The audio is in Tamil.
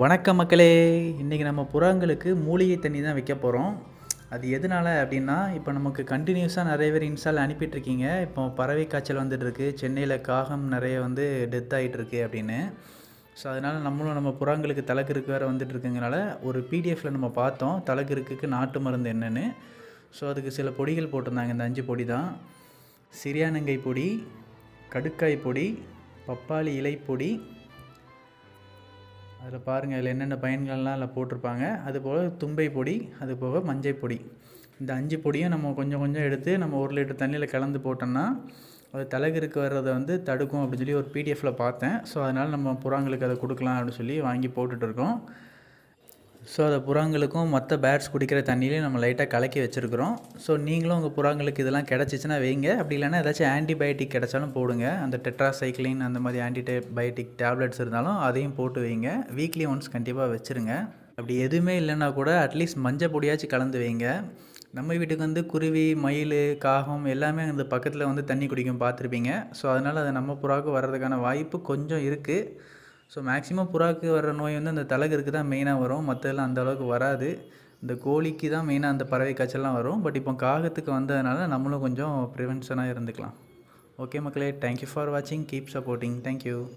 வணக்கம் மக்களே. இன்றைக்கி நம்ம புறாங்களுக்கு மூலிகை தண்ணி தான் வைக்க போகிறோம். அது எதனால் அப்படின்னா, இப்போ நமக்கு கண்டினியூஸாக நிறைய பேர் இன்ஸ்டால் அனுப்பிட்டுருக்கீங்க. இப்போ பறவை காய்ச்சல் வந்துட்டுருக்கு, சென்னையில் காகம் நிறைய டெத் ஆகிட்டுருக்கு அப்படின்னு. ஸோ அதனால் நம்மளும் நம்ம புறாங்களுக்கு தலைக்கருக்கு வேறு வந்துட்டுருக்குங்கனால ஒரு பிடிஎஃப்பில் நம்ம பார்த்தோம் தலைக்கருக்குக்கு நாட்டு மருந்து என்னென்னு. ஸோ அதுக்கு சில பொடிகள் போட்டிருந்தாங்க. இந்த 5 பொடி தான்: சிறியானங்கை பொடி, கடுக்காய் பொடி, பப்பாளி இலை பொடி. அதில் பாருங்கள், அதில் என்னென்ன பயன்கள்லாம் அதில் போட்டிருப்பாங்க. அதுபோல் தும்பை பொடி, அதுபோக மஞ்சள் பொடி. இந்த 5 பொடியும் நம்ம கொஞ்சம் கொஞ்சம் எடுத்து நம்ம 1 லிட்டர் தண்ணியில் கலந்து போட்டோம்னா அது தலைக்கருக்கு வர்றதை தடுக்கும் அப்படின்னு சொல்லி ஒரு பிடிஎஃப்பில் பார்த்தேன். ஸோ அதனால் நம்ம புறாங்களுக்கு அதை கொடுக்கலாம் அப்படின்னு சொல்லி வாங்கி போட்டுட்ருக்கோம். ஸோ அதை புறாங்களுக்கும் மற்ற பேட்ஸ் குடிக்கிற தண்ணியிலையும் நம்ம லைட்டாக கலக்கி வச்சுருக்குறோம். ஸோ நீங்களும் உங்கள் புறாங்களுக்கு இதெல்லாம் கிடச்சிச்சின்னா வைங்க. அப்படி இல்லைன்னா ஏதாச்சும் ஆன்டிபயோட்டிக் கிடச்சாலும் போடுங்க. அந்த டெட்ராசைக்ளின் அந்த மாதிரி ஆன்டிபயோட்டிக் டேப்லெட்ஸ் இருந்தாலும் அதையும் போட்டு வைங்க. வீக்லி ஒன்ஸ் கண்டிப்பாக வச்சுருங்க. அப்படி எதுவுமே இல்லைன்னா கூட அட்லீஸ்ட் மஞ்சள் பொடியாச்சும் கலந்து வைங்க. நம்ம வீட்டுக்கு குருவி, மயில், காகம் எல்லாமே அந்த பக்கத்தில் தண்ணி குடிக்கும் பார்த்துருப்பீங்க. ஸோ அதனால் அது நம்ம புறாவுக்கு வர்றதுக்கான வாய்ப்பு கொஞ்சம் இருக்குது. ஸோ மேக்ஸிமம் புறாவுக்கு வர்ற நோய் அந்த தலைக்கருக்கு தான் மெயினாக வரும். மற்றதெல்லாம் அந்த அளவுக்கு வராது. இந்த கோழிக்கு தான் மெயினாக அந்த பறவை காய்ச்சல்லாம் வரும். பட் இப்போ காகத்துக்கு வந்ததுனால நம்மளும் கொஞ்சம் ப்ரிவென்ஷனாக இருந்துக்கலாம். ஓகே மக்களே, தேங்க்யூ ஃபார் வாட்சிங். Keep supporting. தேங்க்யூ.